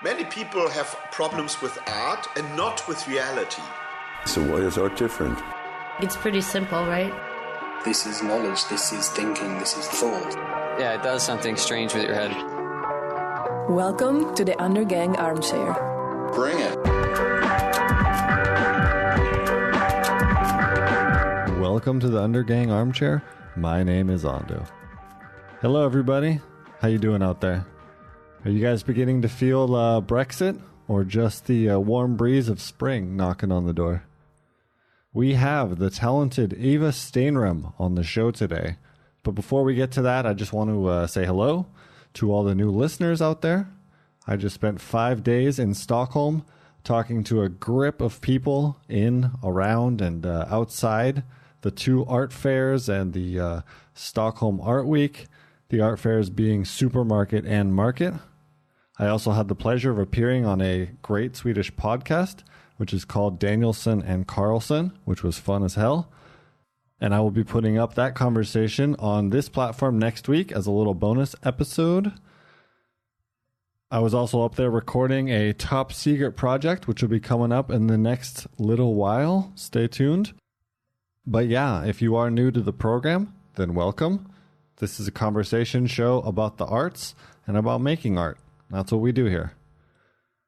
Many people have problems with art and not with reality. So why is art different? It's pretty simple, right? This is knowledge, this is thinking, this is thought. Yeah, it does something strange with your head. Welcome to the Undergang Armchair. Bring it. Welcome to the Undergang Armchair. My name is Ando. Hello, everybody. How you doing out there? Are you guys beginning to feel Brexit or just the warm breeze of spring knocking on the door? We have the talented Eva Stenram on the show today. But before we get to that, I just want to say hello to all the new listeners out there. I just spent 5 days in Stockholm talking to a grip of people in, around, and outside the two art fairs and the Stockholm Art Week, the art fairs being Supermarket and Market. I also had the pleasure of appearing on a great Swedish podcast, which is called Danielson and Carlson, which was fun as hell. And I will be putting up that conversation on this platform next week as a little bonus episode. I was also up there recording a top secret project, which will be coming up in the next little while. Stay tuned. But yeah, if you are new to the program, then welcome. This is a conversation show about the arts and about making art. That's what we do here.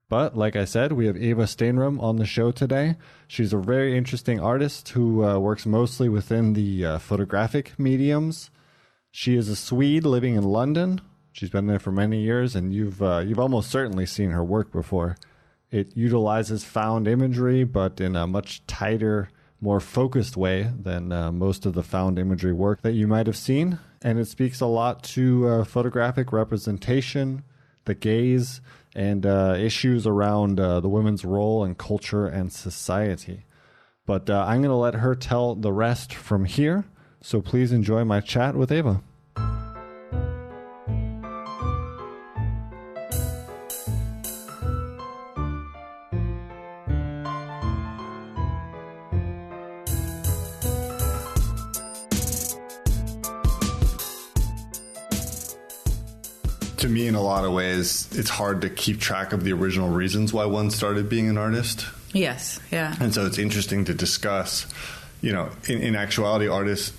But like I said, we have Eva Stenram on the show today. She's a very interesting artist who works mostly within the photographic mediums. She is a Swede living in London. She's been there for many years, and you've almost certainly seen her work before. It utilizes found imagery, but in a much tighter, more focused way than most of the found imagery work that you might have seen. And it speaks a lot to photographic representation, the gaze, and issues around the women's role in culture and society. But I'm going to let her tell the rest from here. So please enjoy my chat with Eva. To me, in a lot of ways, it's hard to keep track of the original reasons why one started being an artist. Yes, yeah. And so it's interesting to discuss, you know, in actuality, artists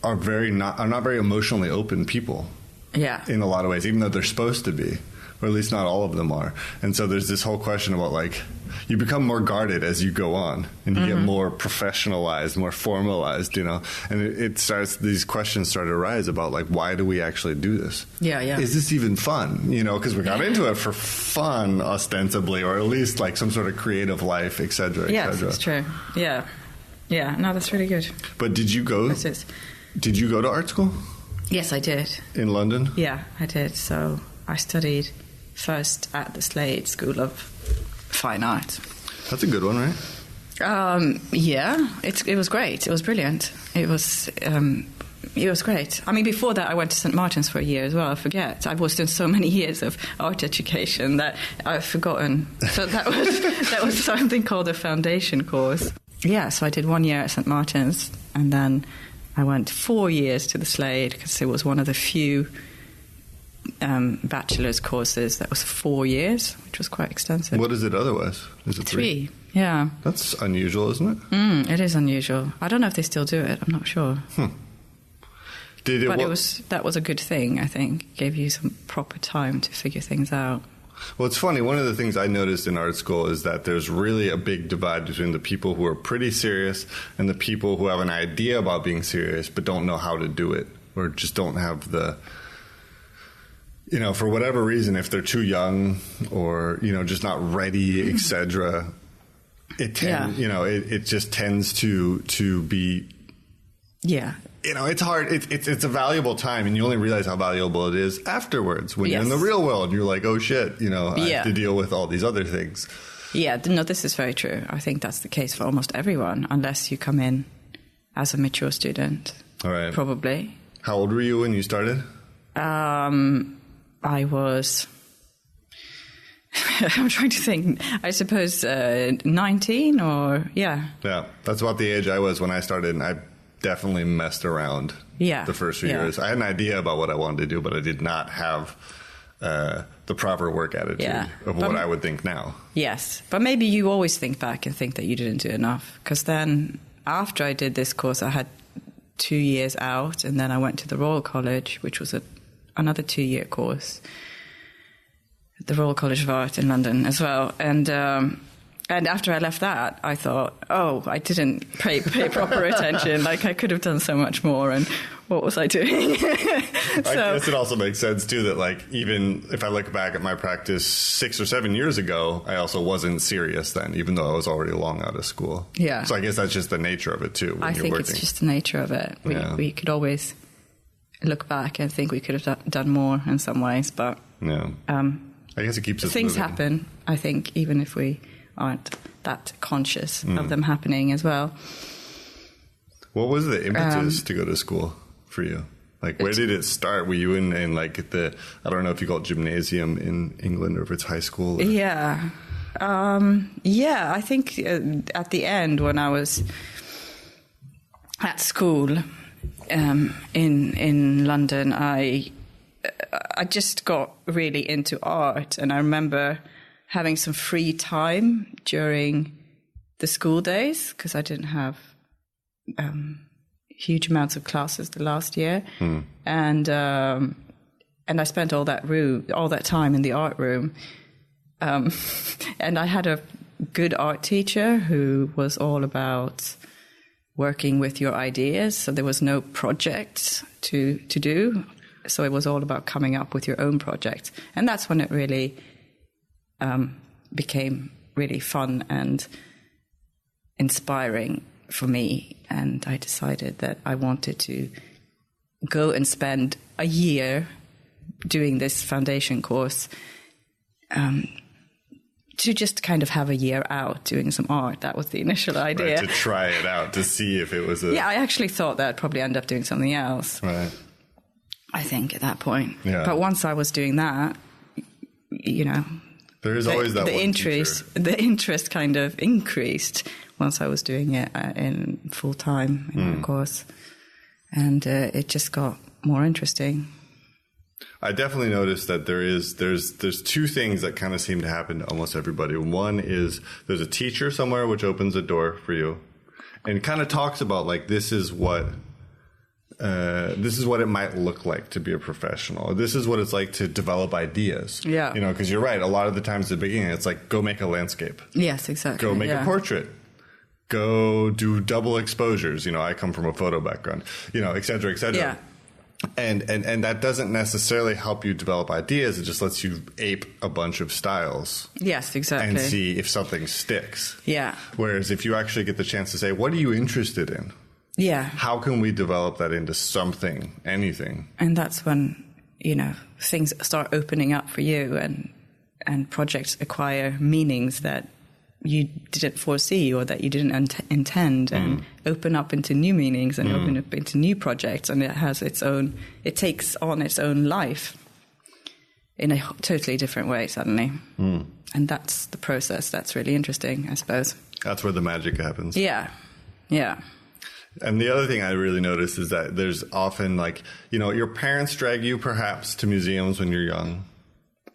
are not very emotionally open people. Yeah. In a lot of ways, even though they're supposed to be, or at least not all of them are. And so there's this whole question about, like, you become more guarded as you go on, and you get more professionalized, more formalized, you know. And these questions start to arise about, like, why do we actually do this? Yeah, yeah. Is this even fun? You know, because we got into it for fun, ostensibly, or at least like some sort of creative life, et cetera, et yes, cetera. it's true. Yeah. Yeah, no, that's really good. But did you go to art school? Yes, I did. In London? Yeah, I did. So I studied first at the Slade School of Fine Art. That's a good one, right? Yeah, it was great. It was brilliant. It was great. I mean, before that, I went to St. Martin's for a year as well. I forget. I've always done so many years of art education that I've forgotten. So that was something called a foundation course. Yeah, so I did 1 year at St. Martin's, and then I went 4 years to the Slade because it was one of the few bachelor's courses that was 4 years, which was quite extensive. What is it otherwise? Is it three? Yeah. That's unusual, isn't it? It is unusual. I don't know if they still do it. I'm not sure. That was a good thing, I think. It gave you some proper time to figure things out. Well, it's funny. One of the things I noticed in art school is that there's really a big divide between the people who are pretty serious and the people who have an idea about being serious but don't know how to do it, or just don't have the, you know, for whatever reason, if they're too young or, you know, just not ready, etc. You know, it just tends to be. Yeah. You know, it's hard. It's a valuable time, and you only realize how valuable it is afterwards. When you're in the real world, you're like, oh, shit, you know, I have to deal with all these other things. Yeah, no, this is very true. I think that's the case for almost everyone, unless you come in as a mature student. All right. Probably. How old were you when you started? I was... I'm trying to think. I suppose 19 or... Yeah. Yeah, that's about the age I was when I started, and I definitely messed around the first few years. I had an idea about what I wanted to do, but I did not have the proper work attitude of what I would think now. Yes, but maybe you always think back and think that you didn't do enough. Because then, after I did this course, I had 2 years out, and then I went to the Royal College, which was another 2-year course, at the Royal College of Art in London as well. And after I left that, I thought, I didn't pay proper attention. Like, I could have done so much more, and what was I doing? I guess it also makes sense, too, that, like, even if I look back at my practice 6 or 7 years ago, I also wasn't serious then, even though I was already long out of school. Yeah. So I guess that's just the nature of it, too. I think it's just the nature of it. We could always look back and think we could have done more in some ways, but I guess it keeps us things moving. happen, I think, even if we aren't that conscious of them happening as well. What was the impetus to go to school for you? Like, where did it start? Were you in like I don't know if you call it gymnasium in England or if it's high school? Or? Yeah. I think at the end when I was at school in London, I just got really into art, and I remember having some free time during the school days because I didn't have huge amounts of classes the last year, and I spent all that time in the art room, and I had a good art teacher who was all about working with your ideas. So there was no project to do, so it was all about coming up with your own project, and that's when it really became really fun and inspiring for me. And I decided that I wanted to go and spend a year doing this foundation course, to just kind of have a year out doing some art. That was the initial idea. Right, to try it out, to see if it was Yeah, I actually thought that I'd probably end up doing something else. Right. I think at that point. Yeah. But once I was doing that, there is always that the one interest. teacher. The interest kind of increased once I was doing it in full time in the course, and it just got more interesting. I definitely noticed that there's two things that kind of seem to happen to almost everybody. One is there's a teacher somewhere which opens a door for you, and kind of talks about like this is what it might look like to be a professional. This is what it's like to develop ideas. Yeah. Because you're right. A lot of the times at the beginning, it's like, go make a landscape. Yes, exactly. Go make a portrait. Go do double exposures. I come from a photo background, et cetera, et cetera. Yeah. And that doesn't necessarily help you develop ideas. It just lets you ape a bunch of styles. Yes, exactly. And see if something sticks. Yeah. Whereas if you actually get the chance to say, what are you interested in? Yeah. How can we develop that into something, anything? And that's when, things start opening up for you and projects acquire meanings that you didn't foresee or that you didn't intend, and open up into new meanings and open up into new projects. And it takes on its own life in a totally different way suddenly. And that's the process that's really interesting, I suppose. That's where the magic happens. Yeah. Yeah. And the other thing I really notice is that there's often your parents drag you perhaps to museums when you're young,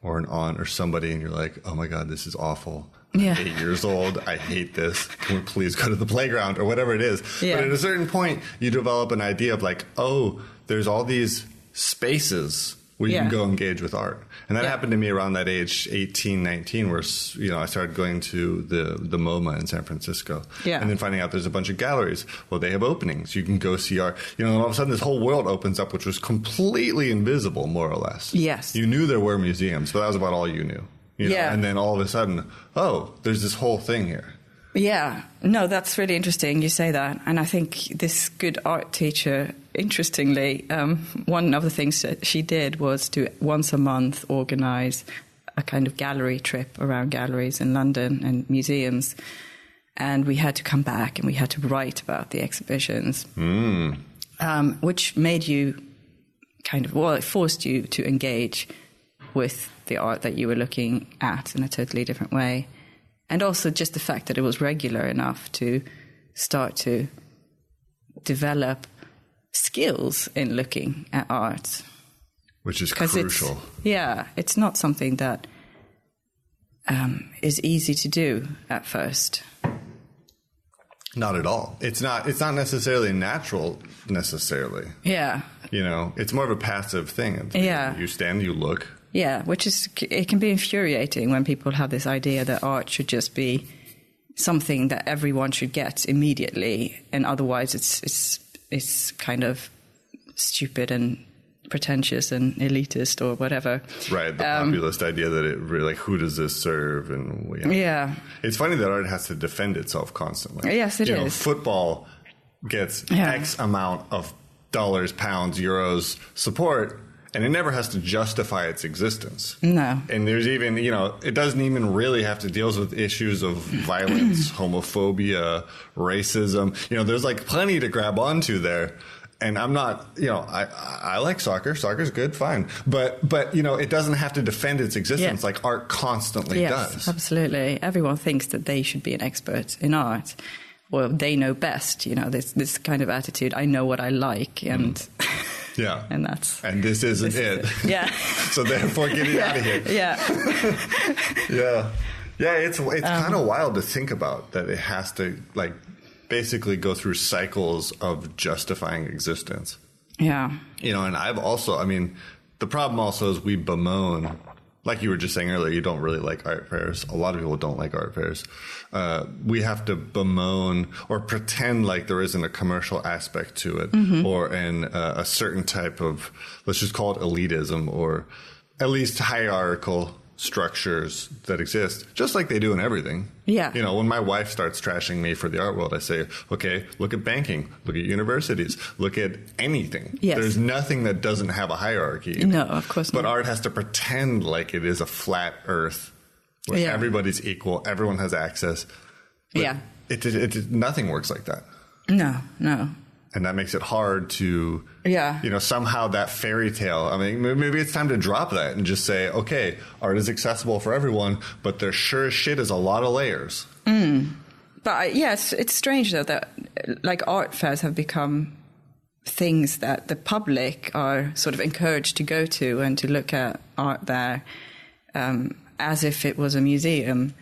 or an aunt or somebody, and you're like, oh my God, this is awful. Yeah. I'm 8 years old. I hate this. Can we please go to the playground or whatever it is? Yeah. But at a certain point, you develop an idea of like, oh, there's all these spaces where you can go engage with art. And that happened to me around that age, 18, 19, where, I started going to the MoMA in San Francisco. Yeah. And then finding out there's a bunch of galleries. Well, they have openings. You can go see art. And all of a sudden this whole world opens up, which was completely invisible, more or less. Yes. You knew there were museums, but that was about all you knew. And then all of a sudden, there's this whole thing here. Yeah. No, that's really interesting you say that. And I think this good art teacher, interestingly, one of the things that she did was to once a month organize a kind of gallery trip around galleries in London and museums. And we had to come back and we had to write about the exhibitions, which made you it forced you to engage with the art that you were looking at in a totally different way. And also just the fact that it was regular enough to start to develop skills in looking at art. Which is crucial. It's not something that is easy to do at first. Not at all. It's not necessarily natural, necessarily. Yeah. You know, it's more of a passive thing. Yeah. You stand, you look. Yeah, it can be infuriating when people have this idea that art should just be something that everyone should get immediately, and otherwise it's kind of stupid and pretentious and elitist or whatever. Right, the populist idea that it really, like, who does this serve? And yeah. It's funny that art has to defend itself constantly. Yes, it is. Football gets X amount of dollars, pounds, euros support, and it never has to justify its existence. No. And there's even, it doesn't even really have to deal with issues of violence, homophobia, racism. There's like plenty to grab onto there. And I'm not, I like soccer. Soccer's good, fine. But it doesn't have to defend its existence like art constantly does. Yes, absolutely. Everyone thinks that they should be an expert in art. Well, they know best, this kind of attitude. I know what I like, and yeah, and this isn't it. Yeah. So therefore, get it out of here. Yeah. Yeah. It's kind of wild to think about that it has to basically go through cycles of justifying existence. Yeah. And I've also, the problem also is we bemoan. Like you were just saying earlier, you don't really like art fairs. A lot of people don't like art fairs. We have to bemoan or pretend like there isn't a commercial aspect to it, or a certain type of, let's just call it elitism, or at least hierarchical structures that exist, just like they do in everything. Yeah. When my wife starts trashing me for the art world, I say, okay, look at banking, look at universities, look at anything. Yes. There's nothing that doesn't have a hierarchy. No, of course not. But art has to pretend like it is a flat earth where everybody's equal, everyone has access. But nothing works like that. No. And that makes it hard to, somehow that fairy tale. Maybe it's time to drop that and just say, okay, art is accessible for everyone, but there sure as shit is a lot of layers. But it's strange though that art fairs have become things that the public are sort of encouraged to go to and to look at art there as if it was a museum.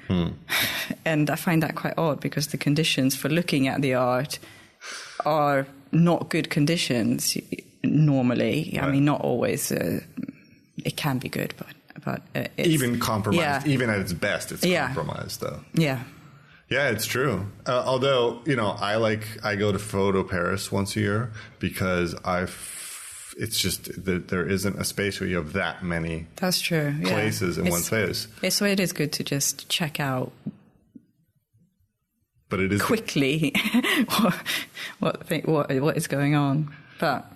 And I find that quite odd because the conditions for looking at the art are not good conditions normally. Right. Not always. It can be good, but it's, even compromised, even at its best, it's compromised though. Yeah. Yeah, it's true. Although, I go to Photo Paris once a year because it's just that there isn't a space where you have that many That's true. places in one space. So it is good to just check out. But it is quickly what is going on. But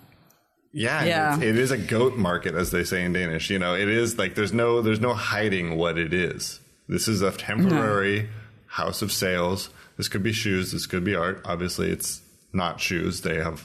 it is a goat market, as they say in Danish. It is like there's no hiding what it is. This is a temporary house of sales. This could be shoes. This could be art. Obviously, it's not shoes. They have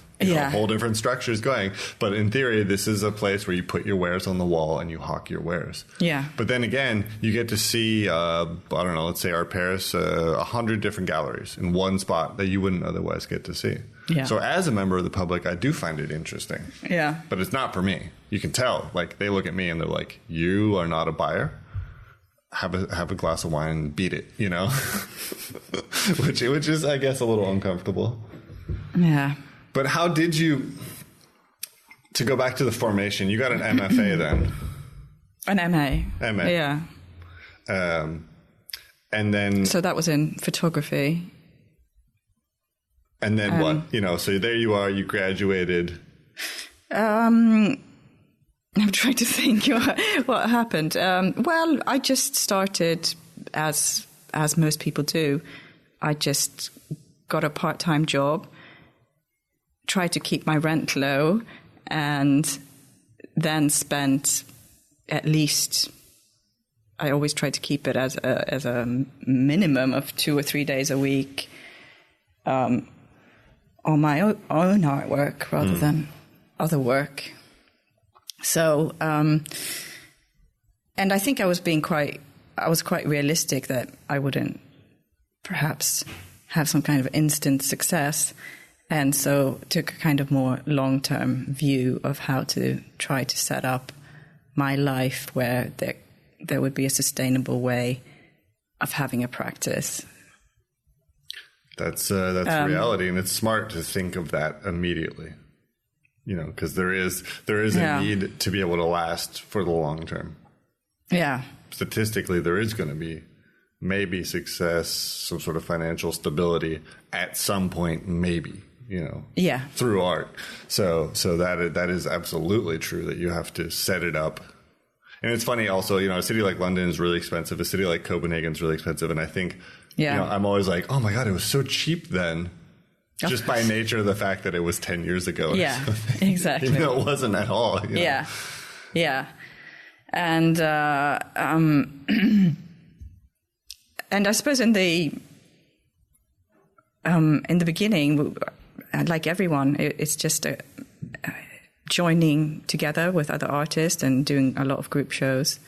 whole different structures going. But in theory, this is a place where you put your wares on the wall and you hawk your wares. Yeah. But then again, you get to see, let's say Art Paris, 100 different galleries in one spot that you wouldn't otherwise get to see. Yeah. So as a member of the public, I do find it interesting. Yeah. But it's not for me. You can tell. They look at me and they're like, you are not a buyer. Have a glass of wine and beat it, which is, I guess, a little uncomfortable. Yeah. But how did you, to go back to the formation, you got an MFA then? An MA. MA. Yeah. And then... So that was in photography. And then what? So there you are, you graduated. I'm trying to think what happened. Well, I just started, as most people do, I just got a part-time job, tried to keep my rent low, and then spent at least, I always try to keep it as a minimum of 2 or 3 days a week on my own artwork rather than other work. So, and I think I was quite realistic that I wouldn't perhaps have some kind of instant success. And so took a kind of more long-term view of how to try to set up my life where there would be a sustainable way of having a practice. That's reality, and it's smart to think of that immediately. Because there is a need to be able to last for the long term. Yeah. Statistically, there is going to be maybe success, some sort of financial stability at some point, maybe, through art. So that is absolutely true, that you have to set it up. And it's funny also, a city like London is really expensive. A city like Copenhagen is really expensive. And I think, I'm always like, oh my God, it was so cheap then. Just by nature of the fact that it was 10 years ago. Yeah, exactly. Even though it wasn't at all. Yeah. And and I suppose in the beginning, like everyone, it's just joining together with other artists and doing a lot of group shows.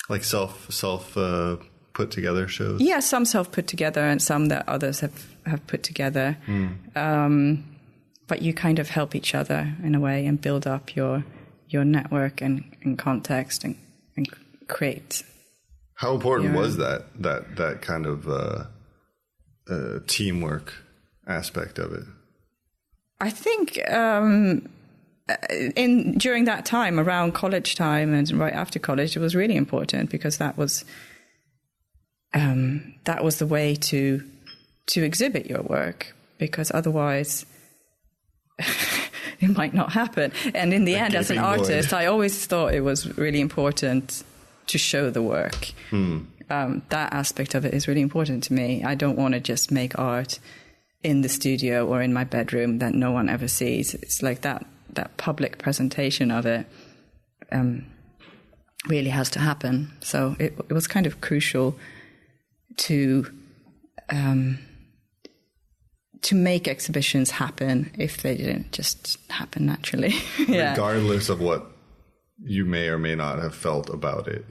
Like self put together shows? Yeah, some self put together and some that others have put together. But you kind of help each other in a way and build up your network and context and create. How important was that kind of teamwork aspect of it? I think during that time, around college time and right after college, it was really important because that was the way to exhibit your work, because otherwise it might not happen. And in the end, as an artist, I always thought it was really important to show the work. That aspect of it is really important to me. I don't want to just make art in the studio or in my bedroom that no one ever sees. It's like that public presentation of it really has to happen. So it was kind of crucial to make exhibitions happen if they didn't just happen naturally. Regardless of what you may or may not have felt about it,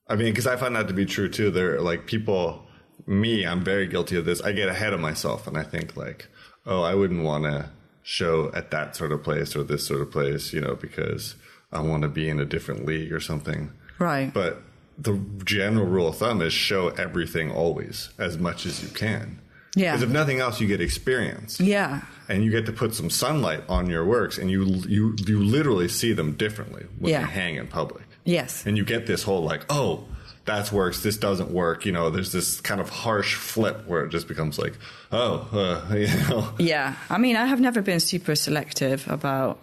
I mean, because I find that to be true too. There are like people, I'm very guilty of this. I get ahead of myself and I think like, oh, I wouldn't want to show at that sort of place or this sort of place, because I want to be in a different league or something. Right. But the general rule of thumb is show everything always as much as you can. Yeah. Because if nothing else, you get experience. Yeah. And you get to put some sunlight on your works, and you literally see them differently when they hang in public. Yes. And you get this whole like, oh, that works, this doesn't work. There's this kind of harsh flip where it just becomes like, Yeah. I mean, I have never been super selective about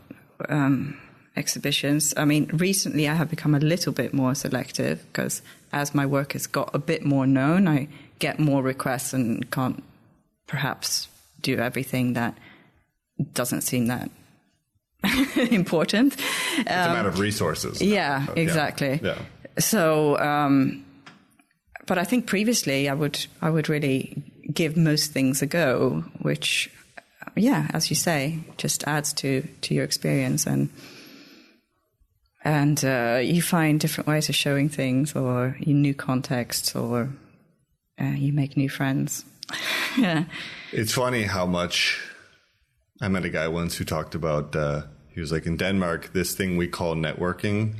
exhibitions. I mean, recently I have become a little bit more selective because as my work has got a bit more known, I get more requests and can't perhaps do everything that doesn't seem that important. It's a matter of resources. Yeah, exactly. Yeah. So, but I think previously I would really give most things a go, which, as you say, just adds to your experience and you find different ways of showing things, or new contexts, or you make new friends. Yeah. It's funny how much I met a guy once who talked about, he was like, in Denmark, this thing we call networking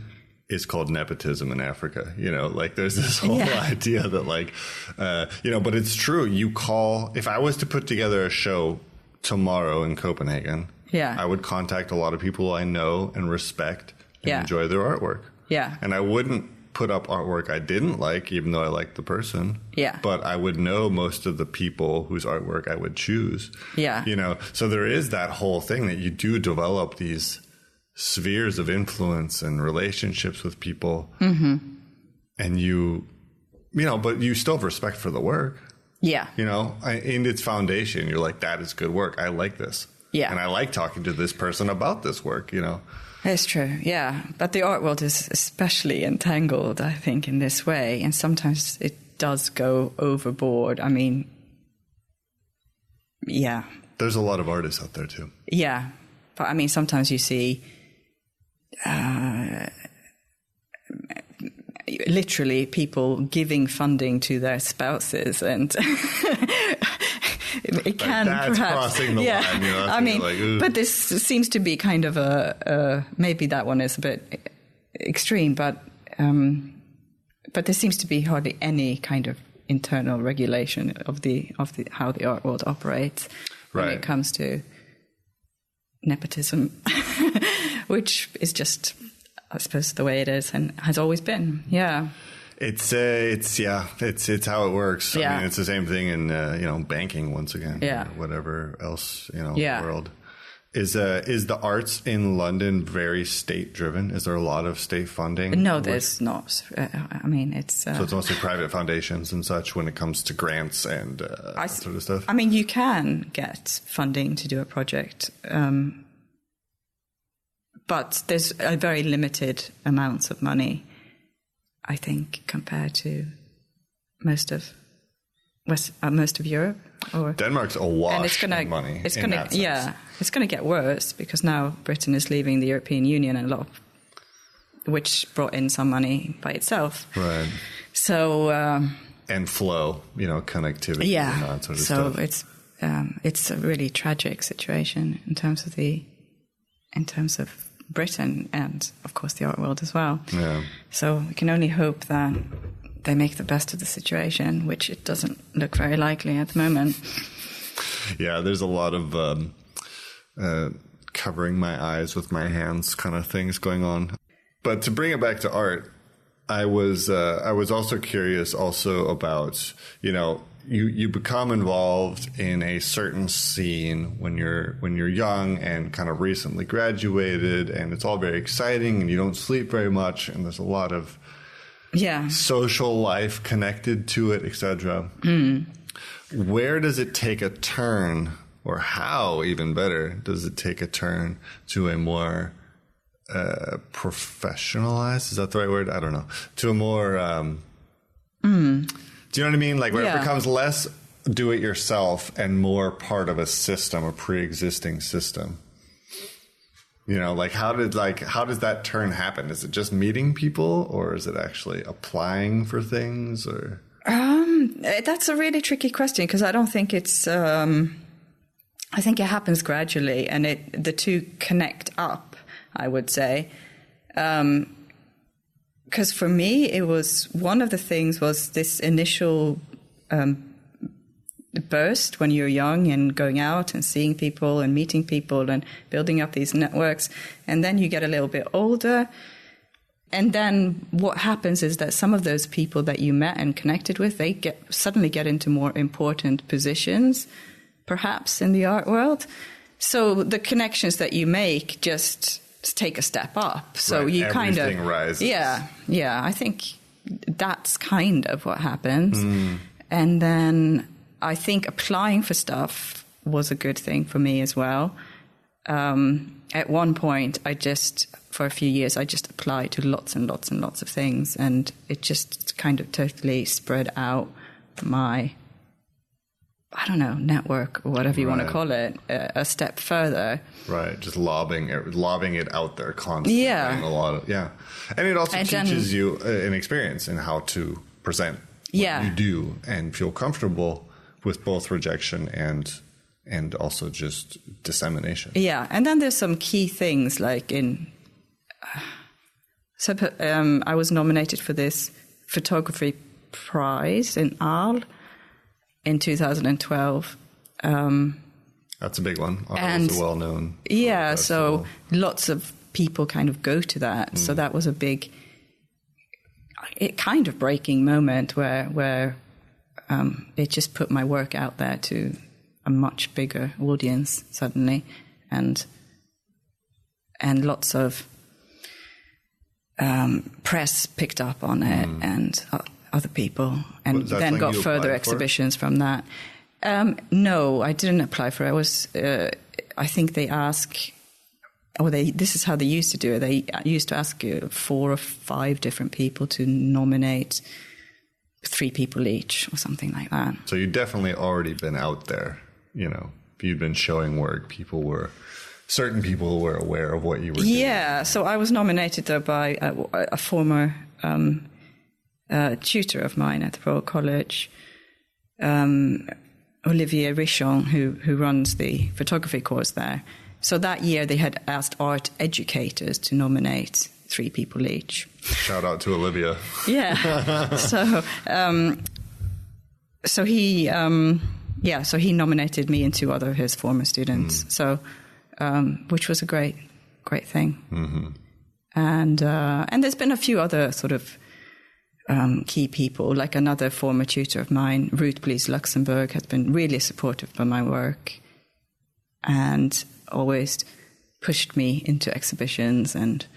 is called nepotism in Africa. Like there's this whole idea that like, but it's true. If I was to put together a show tomorrow in Copenhagen, I would contact a lot of people I know and respect and enjoy their artwork. Yeah. And I wouldn't put up artwork I didn't like, even though I liked the person. Yeah. But I would know most of the people whose artwork I would choose. Yeah. So there is that whole thing that you do develop these spheres of influence and relationships with people. Mm-hmm. And but you still have respect for the work. Yeah. In its foundation, you're like, that is good work. I like this. Yeah. And I like talking to this person about this work, It's true, yeah. But the art world is especially entangled, I think, in this way. And sometimes it does go overboard. I mean, yeah. There's a lot of artists out there, too. Yeah. But, I mean, sometimes you see literally people giving funding to their spouses and... It can that's perhaps crossing the line. I mean, but this seems to be kind of maybe that one is a bit extreme, but there seems to be hardly any kind of internal regulation of the how the art world operates when it comes to nepotism, which is just, I suppose, the way it is and has always been. Yeah. It's how it works. Yeah. I mean, it's the same thing in banking once again. Yeah. Or whatever else in the world. Is the arts in London very state driven? Is there a lot of state funding? No, there's not. I mean, it's so it's mostly private foundations and such when it comes to grants and that sort of stuff. I mean, you can get funding to do a project, but there's a very limited amounts of money, I think, compared to most of Europe. Or Denmark's awash in money. It's going to get worse because now Britain is leaving the European Union and which brought in some money by itself. Right. So and flow, connectivity. Yeah. And that sort of stuff. So it's a really tragic situation in terms of Britain and of course the art world as well. Yeah. So we can only hope that they make the best of the situation, which it doesn't look very likely at the moment. Yeah, there's a lot of covering my eyes with my hands kind of things going on. But to bring it back to art, I was also curious about, you become involved in a certain scene when you're young and kind of recently graduated, and it's all very exciting and you don't sleep very much and there's a lot of social life connected to it, etc. Where does it take a turn, or how, even better, does it take a turn to a more professionalized? Is that the right word? I don't know. To a more, do you know what I mean? Like where it becomes less do it yourself and more part of a system, a pre-existing system. How does that turn happen? Is it just meeting people, or is it actually applying for things, or? That's a really tricky question because I don't think it's. I think it happens gradually, and the two connect up, I would say. Because for me, it was one of the things was this initial burst when you're young and going out and seeing people and meeting people and building up these networks. And then you get a little bit older. And then what happens is that some of those people that you met and connected with, they suddenly get into more important positions, perhaps in the art world. So the connections that you make just take a step up. So you kind of everything rises. Yeah. I think that's kind of what happens. And then I think applying for stuff was a good thing for me as well. At one point, for a few years, I just applied to lots and lots and lots of things, and it just kind of totally spread out my, network or whatever you want to call it, a step further. Right, just lobbing it out there constantly. Yeah. And it also teaches you an experience in how to present what you do and feel comfortable with both rejection and also just dissemination. Yeah, and then there's some key things like I was nominated for this photography prize in Arles in 2012. That's a big one. Arles is a well-known. Yeah, so lots of people kind of go to that. So that was a big, kind of breaking moment where it just put my work out there to a much bigger audience suddenly, and lots of press picked up on it and other people, and then got further exhibitions from that. No, I didn't apply for it. I was, I think they ask, this is how they used to do it. They used to ask 4 or 5 different people to nominate 3 people each or something like that. So you'd definitely already been out there, you'd been showing work. Certain people were aware of what you were doing. Yeah, so I was nominated though by a former tutor of mine at the Royal College, Olivier Richon, who runs the photography course there. So that year they had asked art educators to nominate 3 people each. Shout out to Olivia. Yeah. So he nominated me and 2 other of his former students. So, which was a great thing. Mm-hmm. And there's been a few other sort of key people, like another former tutor of mine, Ruth Blees Luxembourg, has been really supportive of my work and always pushed me into exhibitions and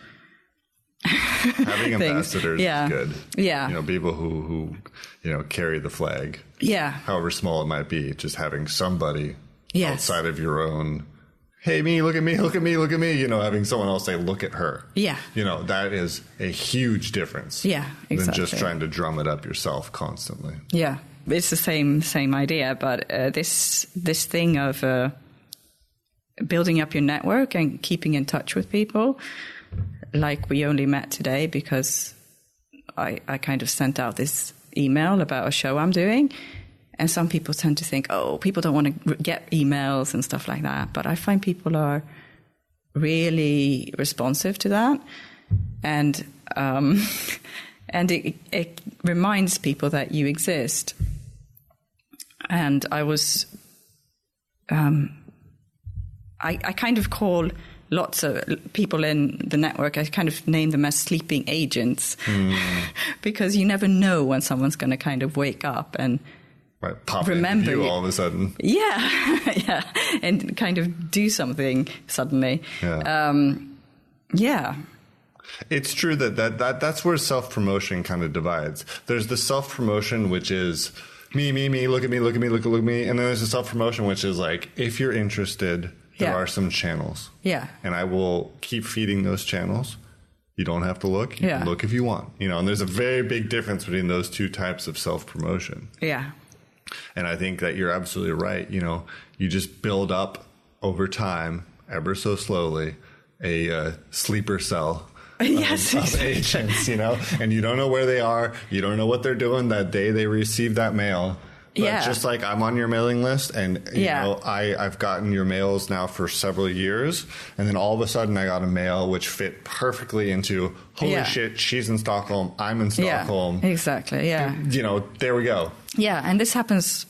having ambassadors is good. Yeah. You know, people who carry the flag. Yeah. However small it might be, just having somebody outside of your own, hey, me, look at me, look at me, look at me, having someone else say, look at her. Yeah. That is a huge difference. Yeah, exactly. Than just trying to drum it up yourself constantly. Yeah. It's the same idea, but this thing of building up your network and keeping in touch with people, like we only met today because I kind of sent out this email about a show I'm doing. And some people tend to think, people don't want to get emails and stuff like that. But I find people are really responsive to that. And it reminds people that you exist. And I was, I kind of call lots of people in the network, I kind of name them as sleeping agents, because you never know when someone's going to kind of wake up and pop remember you all of a sudden. Yeah, and kind of do something suddenly. Yeah. It's true that's where self-promotion kind of divides. There's the self-promotion, which is me, look at me, look at me, look at me. And then there's the self-promotion, which is like, if you're interested, there are some channels. Yeah. And I will keep feeding those channels. You don't have to look. You can look if you want. And there's a very big difference between those 2 types of self-promotion. Yeah. And I think that you're absolutely right. You just build up over time, ever so slowly, a sleeper cell of agents, and you don't know where they are. You don't know what they're doing that day they receive that mail. But just like I'm on your mailing list, and I've gotten your mails now for several years, and then all of a sudden I got a mail which fit perfectly into, holy shit, she's in Stockholm, I'm in Stockholm. Yeah, exactly, yeah. There we go. Yeah, and this happens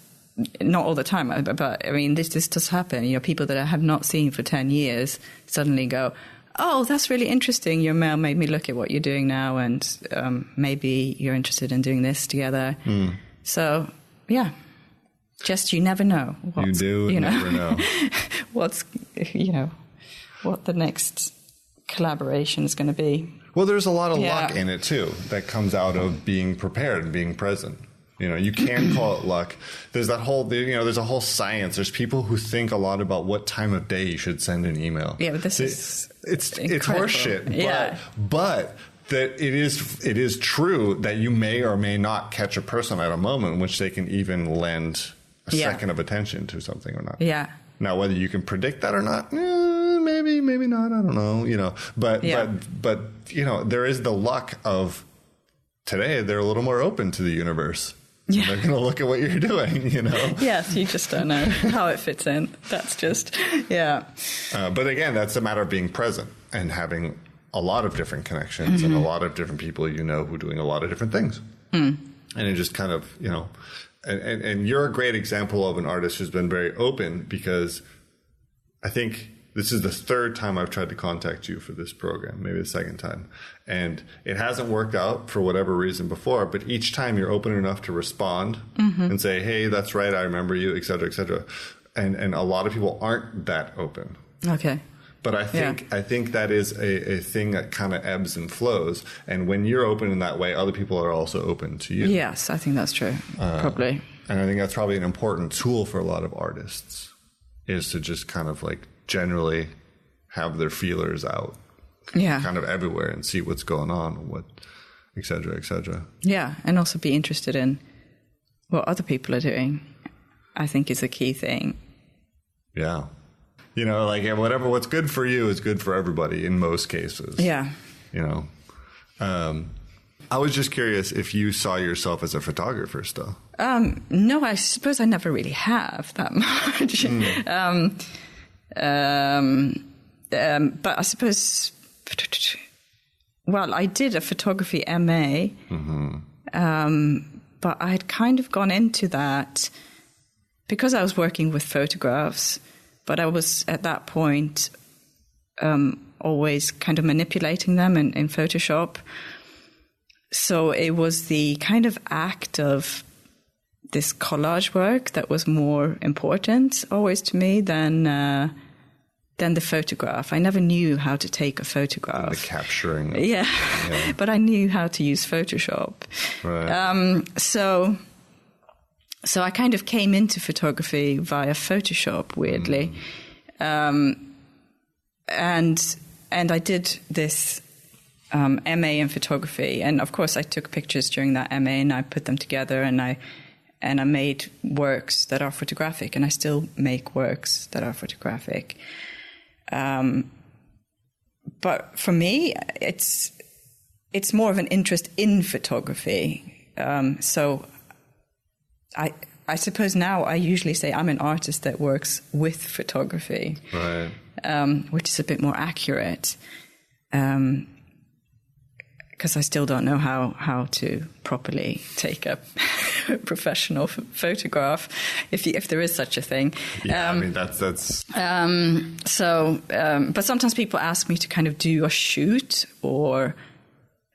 not all the time, but I mean, this does happen. People that I have not seen for 10 years suddenly go, oh, that's really interesting. Your mail made me look at what you're doing now, and maybe you're interested in doing this together. So... yeah, just you never know. Never know. What the next collaboration is going to be. Well, there's a lot of luck in it, too, that comes out of being prepared and being present. You can call it luck. There's that whole, there's a whole science. There's people who think a lot about what time of day you should send an email. Yeah, but it's horseshit. Yeah. But that it is true that you may or may not catch a person at a moment in which they can even lend a second of attention to something or not. Yeah. Now, whether you can predict that or not, maybe not. I don't know. But there is the luck of today. They're a little more open to the universe. Yeah. They're going to look at what you're doing. Yes, you just don't know how it fits in. That's just But again, that's a matter of being present and having a lot of different connections and a lot of different people who are doing a lot of different things. And it just kind of, and you're a great example of an artist who's been very open, because I think this is the 3rd time I've tried to contact you for this program, maybe the 2nd time. And it hasn't worked out for whatever reason before, but each time you're open enough to respond and say, hey, that's right, I remember you, et cetera, et cetera. And a lot of people aren't that open. Okay. But I think that is a thing that kind of ebbs and flows. And when you're open in that way, other people are also open to you. Yes, I think that's true. Probably. And I think that's probably an important tool for a lot of artists, is to just kind of like generally have their feelers out kind of everywhere and see what's going on, et cetera, et cetera. Yeah, and also be interested in what other people are doing, I think is a key thing. Yeah. What's good for you is good for everybody in most cases. Yeah. I was just curious if you saw yourself as a photographer still. No, I suppose I never really have that much. But I suppose well, I did a photography MA, but I had kind of gone into that because I was working with photographs, but I was at that point always kind of manipulating them in Photoshop. So it was the kind of act of this collage work that was more important always to me than the photograph. I never knew how to take a photograph. The capturing. Yeah. But I knew how to use Photoshop. Right. So I kind of came into photography via Photoshop, weirdly. And I did this MA in photography. And of course I took pictures during that MA and I put them together and I made works that are photographic, and I still make works that are photographic. But for me, it's more of an interest in photography. So I suppose now I usually say I'm an artist that works with photography, right? Which is a bit more accurate. Because I still don't know how to properly take a professional photograph, if there is such a thing. Yeah, I mean that's. But sometimes people ask me to kind of do a shoot or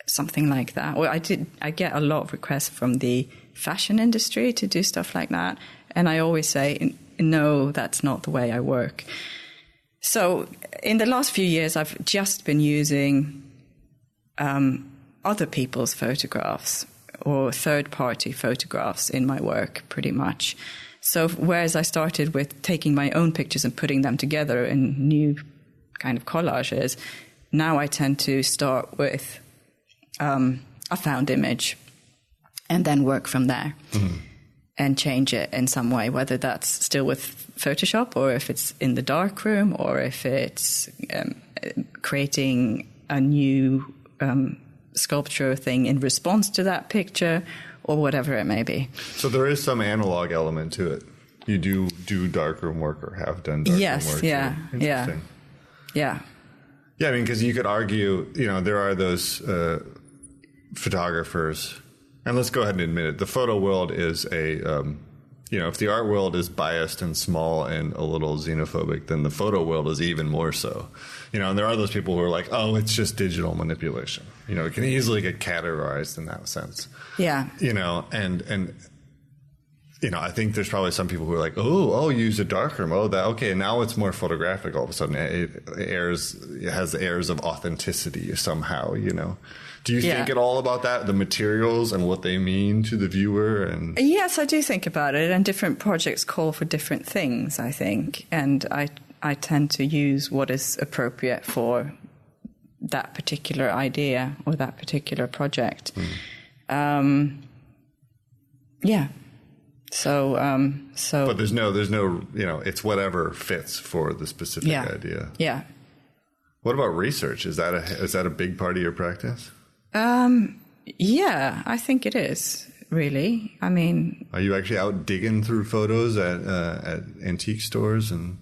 something like that. Or I get a lot of requests from the fashion industry to do stuff like that, and I always say no, that's not the way I work. So in the last few years, I've just been using other people's photographs or third-party photographs in my work, pretty much. So whereas I started with taking my own pictures and putting them together in new kind of collages, now I tend to start with a found image and then work from there and change it in some way, whether that's still with Photoshop or if it's in the darkroom or if it's creating a new sculpture thing in response to that picture or whatever it may be. So there is some analog element to it. You do darkroom work or have done darkroom work. Yeah. Yeah, I mean, because you could argue, there are those photographers, and let's go ahead and admit it, the photo world is if the art world is biased and small and a little xenophobic, then the photo world is even more so. And there are those people who are like, oh, it's just digital manipulation. It can easily get categorized in that sense. Yeah. And I think there's probably some people who are like, oh, use a darkroom. Oh, okay, now it's more photographic all of a sudden. It has airs of authenticity somehow, Do you think at all about that, the materials and what they mean to the viewer? And yes, I do think about it. And different projects call for different things, I think. And I tend to use what is appropriate for that particular idea or that particular project. So, but there's no, it's whatever fits for the specific idea. Yeah. What about research? Is that a big part of your practice? Yeah, I think it is, really. I mean, are you actually out digging through photos at antique stores and?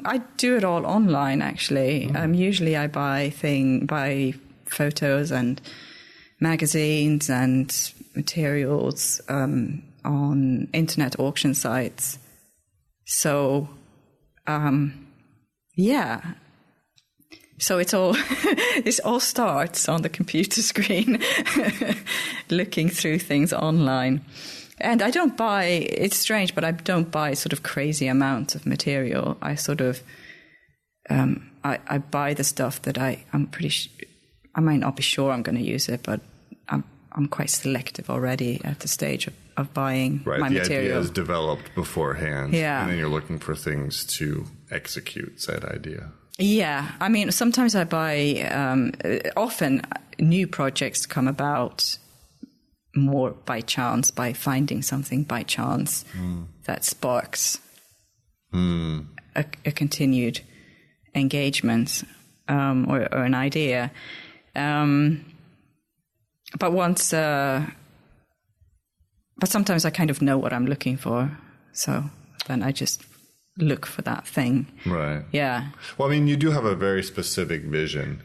I do it all online, actually. Usually I buy photos and magazines and materials on internet auction sites. So, So it all starts on the computer screen, looking through things online. And I don't buy, it's strange, but I don't buy sort of crazy amounts of material. I sort of, I buy the stuff that I'm pretty I might not be sure I'm going to use it, but I'm quite selective already at the stage of buying my material. The idea is developed beforehand. Yeah. And then you're looking for things to execute said idea. Yeah. I mean, sometimes I buy, often new projects come about more by chance, by finding something by chance that sparks a continued engagement or an idea. But sometimes I kind of know what I'm looking for, so then I just look for that thing. Right. Yeah. Well, I mean, you do have a very specific vision.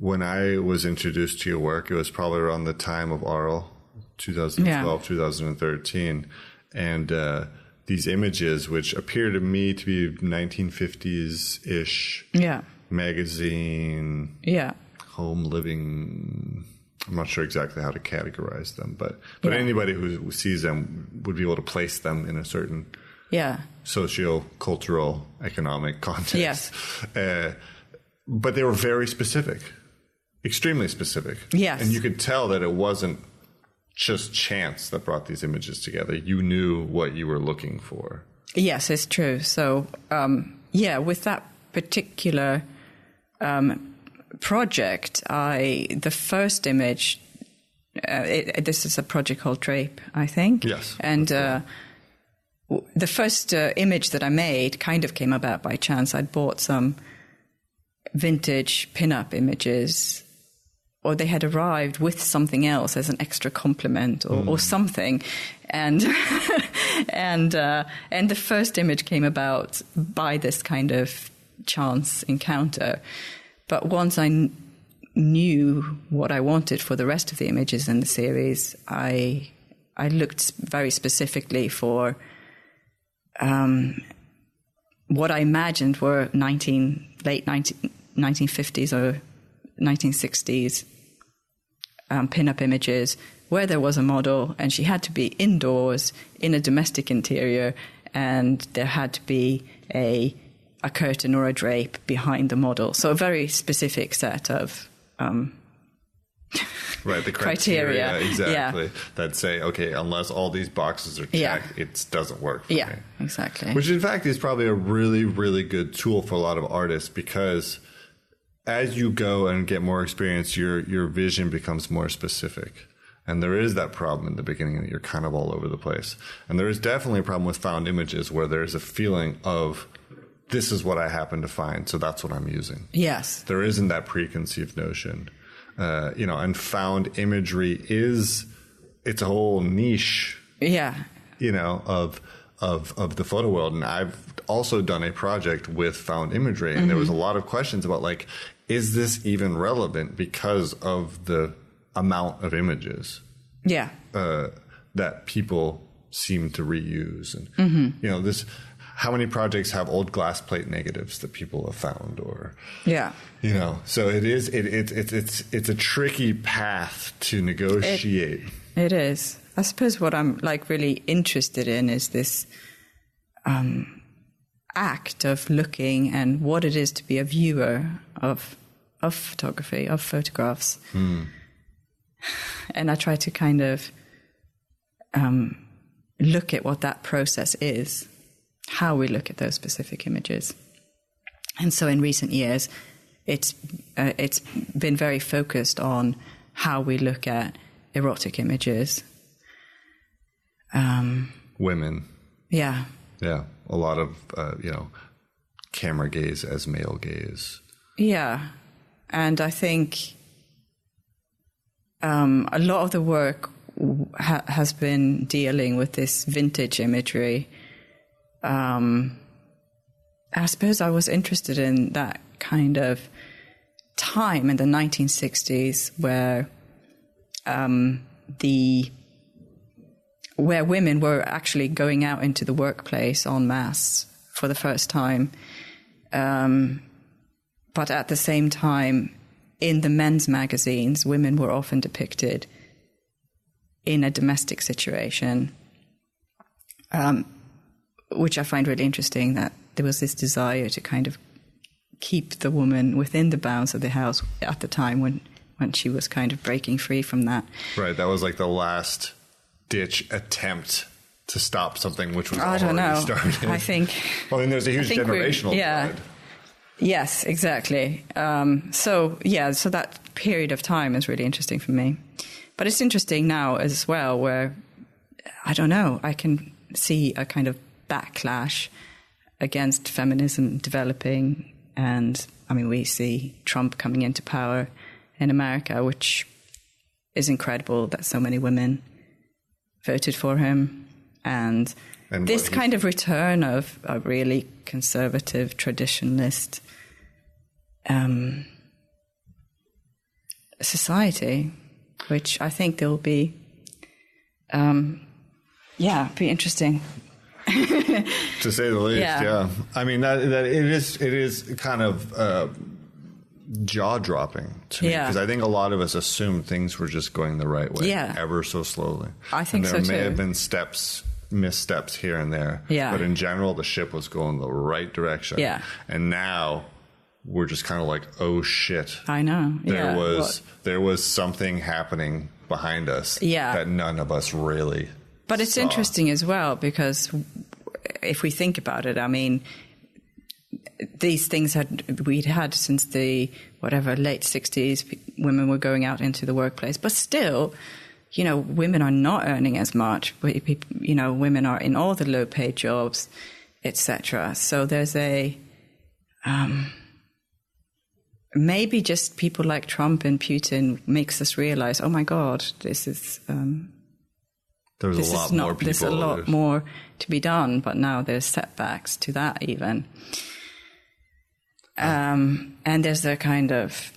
when I was introduced to your work, it was probably around the time of Arl, 2012, 2013. And these images, which appear to me to be 1950s-ish magazine, home living. I'm not sure exactly how to categorize them, but anybody who sees them would be able to place them in a certain socio-cultural, economic context. Yes. But they were very specific, extremely specific. Yes. And you could tell that it wasn't just chance that brought these images together. You knew what you were looking for. Yes, it's true. So, with that particular project, the first image, this is a project called Drape, I think. Yes. And the first image that I made kind of came about by chance. I'd bought some vintage pin-up images, or they had arrived with something else as an extra compliment or something. And the first image came about by this kind of chance encounter. But once I knew what I wanted for the rest of the images in the series, I looked very specifically for what I imagined were late 1950s or 1960s pin-up images where there was a model and she had to be indoors in a domestic interior, and there had to be a curtain or a drape behind the model. So a very specific set of right, the criteria exactly, that say, okay, unless all these boxes are checked, it doesn't work for me. Exactly. Which in fact is probably a really, really good tool for a lot of artists, because as you go and get more experience, your vision becomes more specific. And there is that problem in the beginning that you're kind of all over the place. And there is definitely a problem with found images where there's a feeling of, this is what I happen to find, so that's what I'm using. Yes. There isn't that preconceived notion. And found imagery it's a whole niche, of the photo world. And I've also done a project with found imagery, and there was a lot of questions about, like, is this even relevant because of the amount of images that people seem to reuse? And, how many projects have old glass plate negatives that people have found, or so it's a tricky path to negotiate. It is. I suppose what I'm really interested in is this act of looking and what it is to be a viewer of photography, of photographs. And I try to kind of look at what that process is, how we look at those specific images. And so in recent years, it's been very focused on how we look at erotic images. Women. Yeah. Yeah. A lot of, camera gaze as male gaze. Yeah. And I think a lot of the work has been dealing with this vintage imagery. I suppose I was interested in that kind of time in the 1960s where where women were actually going out into the workplace en masse for the first time. But at the same time, in the men's magazines, women were often depicted in a domestic situation, which I find really interesting, that there was this desire to kind of keep the woman within the bounds of the house at the time when she was kind of breaking free from that. Right, that was like the last ditch attempt to stop something which was already started. I think. Well, I mean, there's a huge generational divide. Yes, exactly. So that period of time is really interesting for me. But it's interesting now as well, where, I don't know, I can see a kind of backlash against feminism developing. And, I mean, we see Trump coming into power in America, which is incredible that so many women voted for him. And this kind of return of a really conservative, traditionalist society, which I think there will be, be interesting. To say the least, yeah. I mean, that it is kind of jaw-dropping to me, because I think a lot of us assumed things were just going the right way, ever so slowly. I think so too. There may have been missteps here and there, but in general, the ship was going the right direction. Yeah. And now we're just kind of like, oh shit. I know. There was something happening behind us that none of us really But it's interesting as well, because if we think about it, I mean, these things we'd had since the late 60s. Women were going out into the workplace, but still, women are not earning as much. Women are in all the low-paid jobs, etc. So there's maybe just people like Trump and Putin makes us realize, oh my God, this is. There's a lot more people. There's a lot more to be done, but now there's setbacks to that even. And there's a kind of,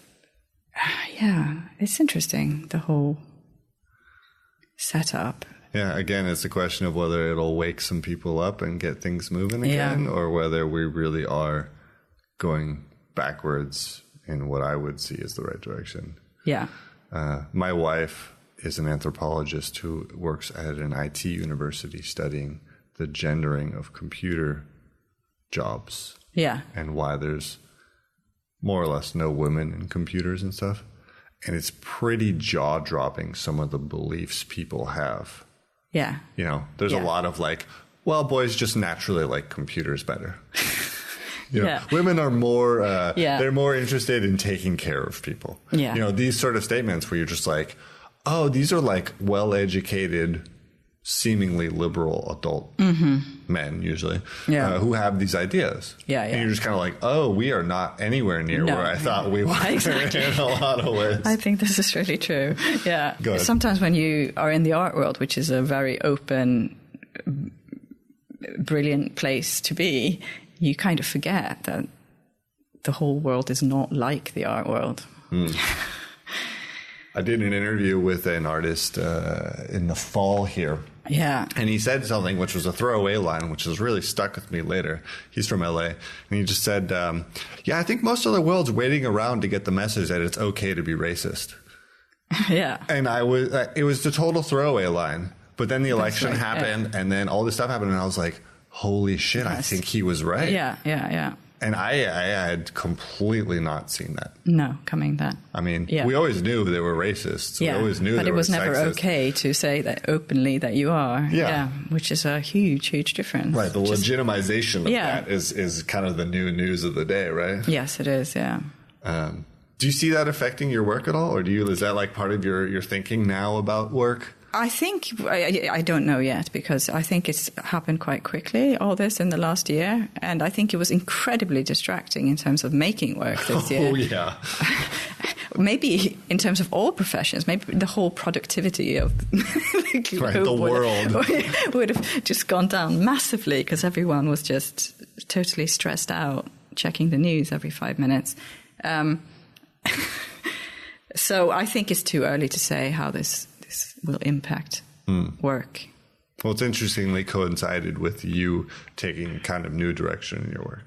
it's interesting, the whole setup. Yeah, again, it's a question of whether it'll wake some people up and get things moving again, or whether we really are going backwards in what I would see as the right direction. Yeah. My wife is an anthropologist who works at an IT university studying the gendering of computer jobs. Yeah. And why there's more or less no women in computers and stuff. And it's pretty jaw-dropping, some of the beliefs people have. Yeah. There's a lot of like, well, boys just naturally like computers better. Women are more, they're more interested in taking care of people. Yeah. These sort of statements where you're just like, oh, these are like well-educated, seemingly liberal adult men, usually, who have these ideas. Yeah. And you're just kind of like, oh, we are not anywhere near where I thought we were in a lot of ways. I think this is really true. Yeah. Go ahead. Sometimes when you are in the art world, which is a very open, brilliant place to be, you kind of forget that the whole world is not like the art world. I did an interview with an artist in the fall here. Yeah. And he said something which was a throwaway line, which has really stuck with me later. He's from LA. And he just said, I think most of the world's waiting around to get the message that it's okay to be racist. Yeah. And it was the total throwaway line. But then the election happened, and then all this stuff happened, and I was like, holy shit, I think he was right. Yeah. And I had completely not seen that. No, coming that. I mean, we always knew they were racists. Yeah, we always knew but they it was were never sexist. okay to say that openly that you are. Yeah. Which is a huge, huge difference. Right, the legitimization of that is kind of the new news of the day, right? Yes, it is, yeah. Do you see that affecting your work at all? Or is that like part of your thinking now about work? I think, I don't know yet, because I think it's happened quite quickly, all this in the last year. And I think it was incredibly distracting in terms of making work this year. Oh, yeah. Maybe in terms of all professions, maybe the whole productivity of the world would have just gone down massively, because everyone was just totally stressed out, checking the news every 5 minutes. So I think it's too early to say how this will impact work. Well, it's interestingly coincided with you taking kind of new direction in your work.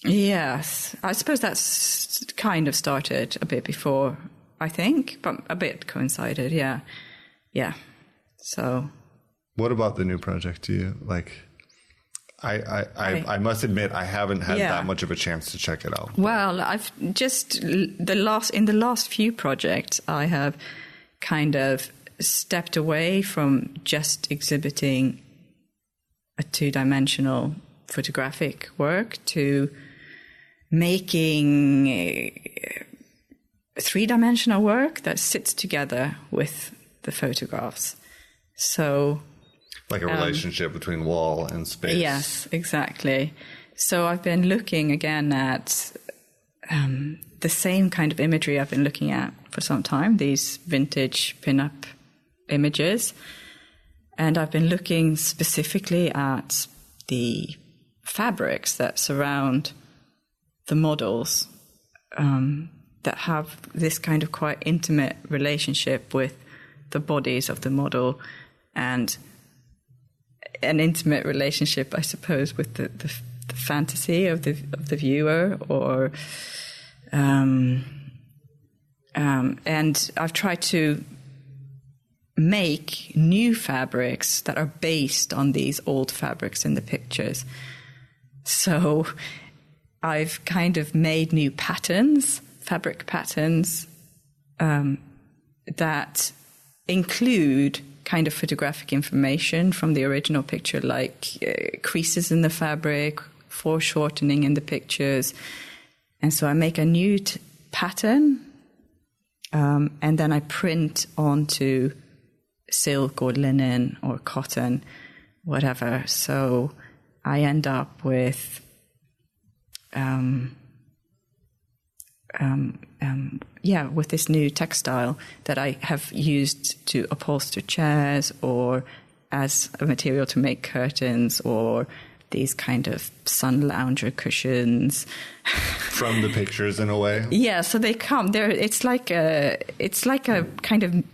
Yes. I suppose that's kind of started a bit before, I think, but a bit coincided, yeah. Yeah. So. What about the new project? Do you like... I must admit I haven't had that much of a chance to check it out. Well, I've just in the last few projects I have kind of stepped away from just exhibiting a two-dimensional photographic work to making three-dimensional work that sits together with the photographs. So like a relationship between wall and space. Yes, exactly. So I've been looking again at the same kind of imagery I've been looking at for some time, these vintage pin-up images. And I've been looking specifically at the fabrics that surround the models. that have this kind of quite intimate relationship with the bodies of the model, and an intimate relationship, I suppose, with the fantasy of the viewer, or and I've tried to make new fabrics that are based on these old fabrics in the pictures. So I've kind of made new patterns, fabric patterns, that include kind of photographic information from the original picture, like creases in the fabric, foreshortening in the pictures. And so I make a new pattern, and then I print onto silk or linen or cotton, whatever. So I end up with with this new textile that I have used to upholster chairs, or as a material to make curtains, or these kind of sun lounger cushions. From the pictures, in a way? Yeah, so they come there. It's like a kind of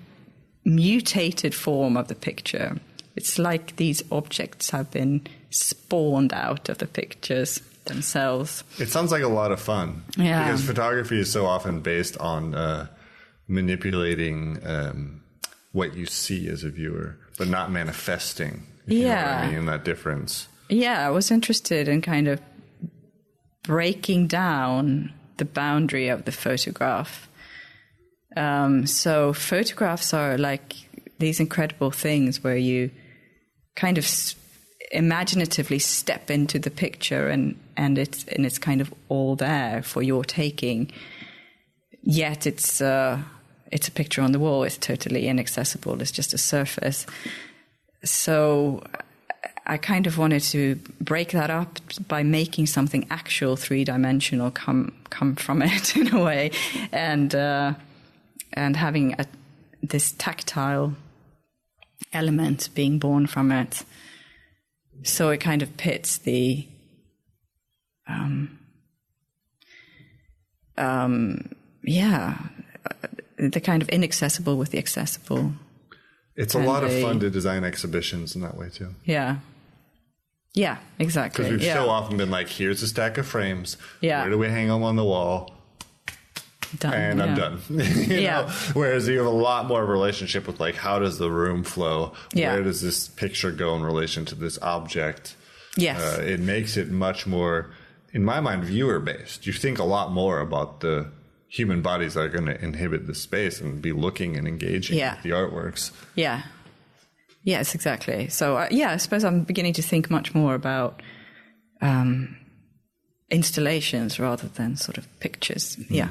mutated form of the picture. It's like these objects have been spawned out of the pictures themselves. It sounds like a lot of fun. Yeah. Because photography is so often based on manipulating what you see as a viewer, but not manifesting. If you know what I mean, that difference. Yeah, I was interested in kind of breaking down the boundary of the photograph. So photographs are like these incredible things where you kind of imaginatively step into the picture, and it's kind of all there for your taking. Yet it's a picture on the wall. It's totally inaccessible. It's just a surface. So I kind of wanted to break that up by making something actual, three-dimensional come from it in a way, and having this tactile element being born from it. So it kind of pits the the kind of inaccessible with the accessible. It's a lot of fun to design exhibitions in that way too. Yeah. Yeah, exactly. Because we've so often been like, here's a stack of frames. Yeah. Where do we hang them on the wall? Done. And I'm done. you know? Whereas you have a lot more of a relationship with like, how does the room flow? Yeah. Where does this picture go in relation to this object? Yes. It makes it much more, in my mind, viewer-based. You think a lot more about the human bodies that are going to inhabit the space and be looking and engaging with the artworks. Yeah. Yes, exactly. So, I suppose I'm beginning to think much more about installations rather than sort of pictures. Mm-hmm. Yeah.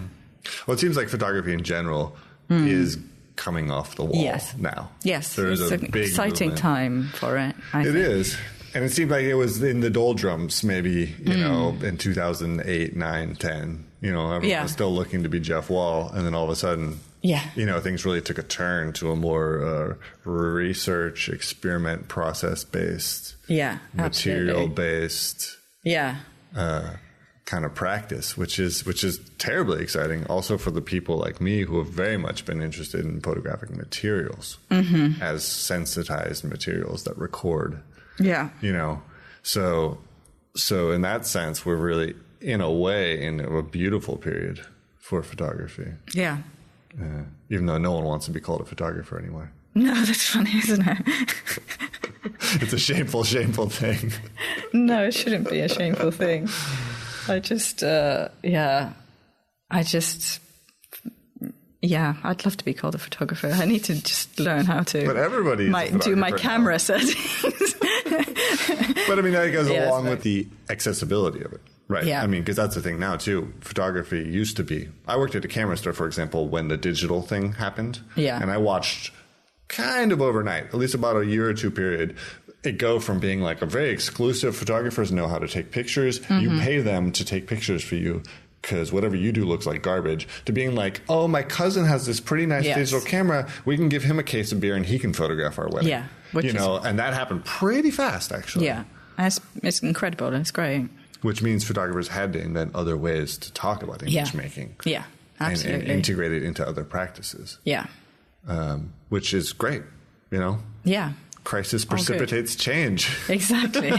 Well, it seems like photography in general is coming off the wall now. Yes. There's it's a an big exciting movement. time for it. I think. It is. And it seemed like it was in the doldrums maybe, you know, in 2008, 9, 10. You know, everyone was still looking to be Jeff Wall. And then all of a sudden, you know, things really took a turn to a more research, experiment, process-based, material-based kind of practice, which is terribly exciting. Also for the people like me who have very much been interested in photographic materials as sensitized materials that record. Yeah. You know, so in that sense, we're really, in a way, in a beautiful period for photography. Yeah. Even though no one wants to be called a photographer anymore. No, that's funny, isn't it? It's a shameful thing. No, it shouldn't be a shameful thing. I'd love to be called a photographer. I need to just learn how to do my camera settings. But I mean, that goes along with the accessibility of it. Right. Yeah. I mean, because that's the thing now, too. Photography used to be... I worked at a camera store, for example, when the digital thing happened. Yeah. And I watched kind of overnight, at least about a year or two period, it go from being like a very exclusive photographers know how to take pictures. You pay them to take pictures for you because whatever you do looks like garbage, to being like, oh, my cousin has this pretty nice digital camera. We can give him a case of beer and he can photograph our wedding. Yeah. And that happened pretty fast, actually. Yeah. It's incredible. It's great. Which means photographers had to invent other ways to talk about image making. Yeah. Absolutely. and integrate it into other practices. Yeah. Which is great, you know? Yeah. Crisis precipitates change. Exactly.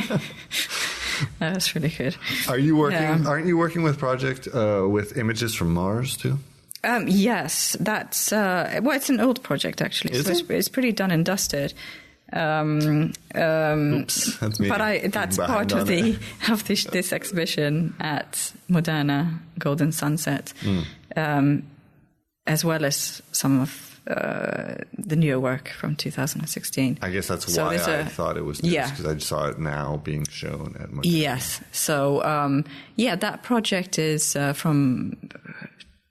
That's really good. Are you working? Yeah. Aren't you working with with images from Mars too? Yes, that's it's an old project actually. Is it? It's pretty done and dusted. Oops, that's me. But that's part of this exhibition at Moderna Golden Sunset, as well as some of the newer work from 2016. I guess that's why I thought it was news, because I saw it now being shown at Moderna. Yes. So that project is from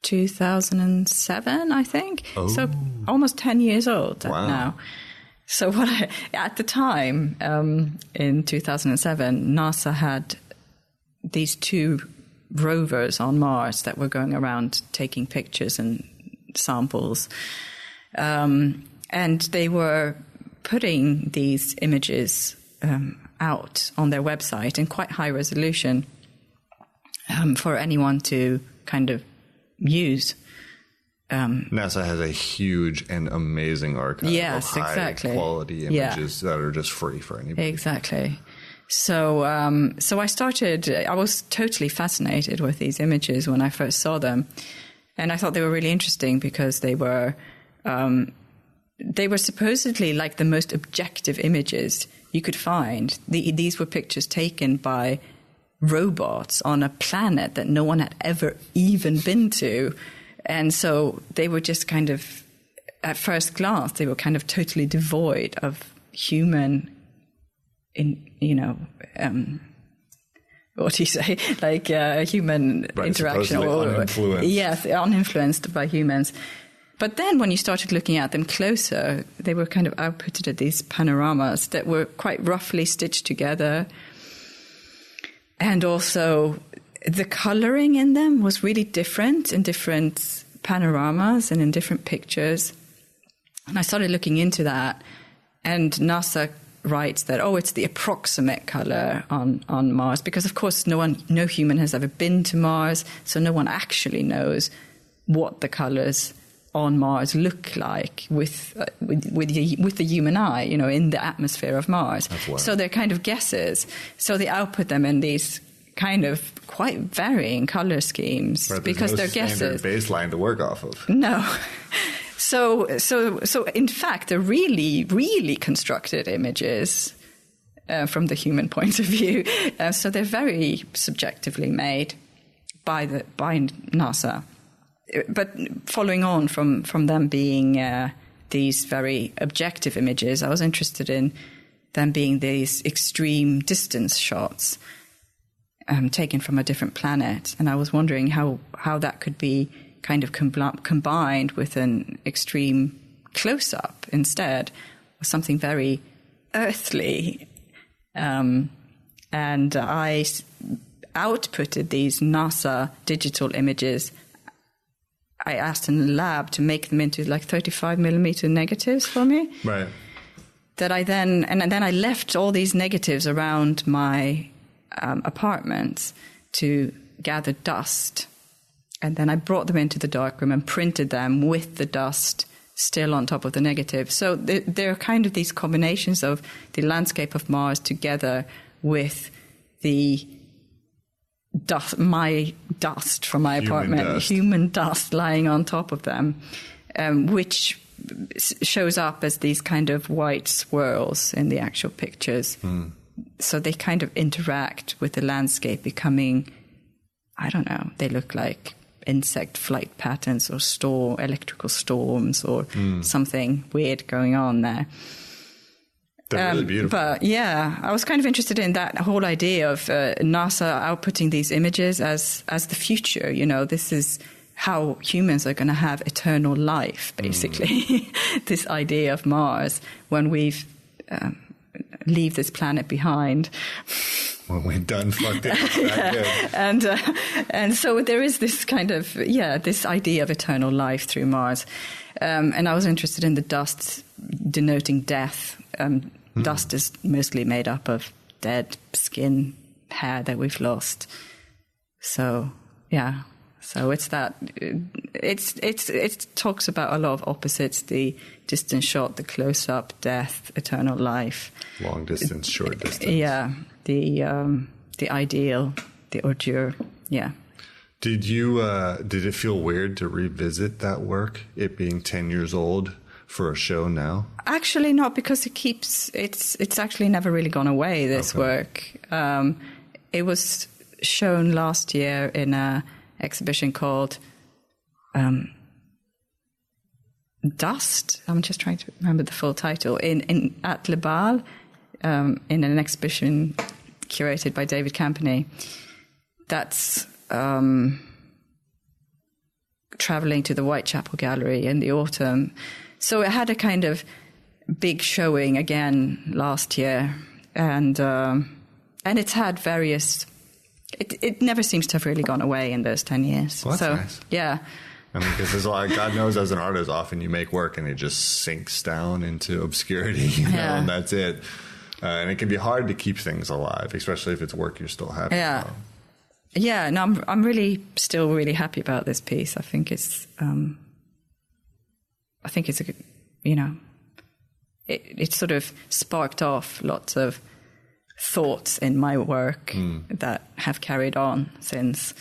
2007, I think. Oh. So almost 10 years old now. So at the time, in 2007, NASA had these 2 rovers on Mars that were going around taking pictures and samples. And they were putting these images out on their website in quite high resolution for anyone to kind of use. NASA has a huge and amazing archive of high quality images that are just free for anybody. Exactly. So I was totally fascinated with these images when I first saw them. And I thought they were really interesting because they were supposedly like the most objective images you could find. These were pictures taken by robots on a planet that no one had ever even been to. And so they were just kind of, at first glance, they were kind of totally devoid of human, what do you say? Like human interaction. Uninfluenced. Yes, uninfluenced by humans. But then when you started looking at them closer, they were kind of outputted at these panoramas that were quite roughly stitched together. And also the coloring in them was really different in different panoramas and in different pictures. And I started looking into that, and NASA writes that, it's the approximate color on Mars, because of course no human has ever been to Mars, so no one actually knows what the colors on Mars look like with the human eye, in the atmosphere of Mars. So they're kind of guesses. So they output them in these kind of quite varying color schemes because they're guesses. Baseline to work off of. No. So in fact, they're really, really constructed images from the human point of view. So they're very subjectively made by NASA. But following on from them being these very objective images, I was interested in them being these extreme distance shots taken from a different planet. And I was wondering how that could be kind of combined with an extreme close-up instead, with something very earthly. And I outputted these NASA digital images. I asked in the lab to make them into like 35 millimeter negatives for me. Right. Then I left all these negatives around my apartment to gather dust. And then I brought them into the darkroom and printed them with the dust still on top of the negative. So they're kind of these combinations of the landscape of Mars together with the dust, my dust from my apartment, human dust lying on top of them, which shows up as these kind of white swirls in the actual pictures. So they kind of interact with the landscape, becoming, I don't know, they look like insect flight patterns or electrical storms or something weird going on there. They're really beautiful. But yeah, I was kind of interested in that whole idea of NASA outputting these images as the future. This is how humans are going to have eternal life, basically. This idea of Mars when we've leave this planet behind. When we're done fucked it. And so there is this kind of, this idea of eternal life through Mars. And I was interested in the dust denoting death. Dust is mostly made up of dead skin, hair that we've lost. So, yeah, So it's that. It talks about a lot of opposites: the distance shot, the close up, death, eternal life, long distance, short distance. Yeah, the ideal, the ordure. Yeah. Did it feel weird to revisit that work, it being 10 years old, for a show now? Actually not, because it's actually never really gone away, this work. It was shown last year in a exhibition called Dust. I'm just trying to remember the full title. At Le Bal, in an exhibition curated by David Campany. That's traveling to the Whitechapel Gallery in the autumn. So it had a kind of big showing again last year, and it's had various. It never seems to have really gone away in those 10 years. Well, that's nice. Yeah. I mean, because there's a lot. God knows, as an artist, often you make work and it just sinks down into obscurity, and that's it. And it can be hard to keep things alive, especially if it's work you're still happy about. Yeah, no, I'm really still really happy about this piece. I think it's a good, it sort of sparked off lots of thoughts in my work that have carried on since.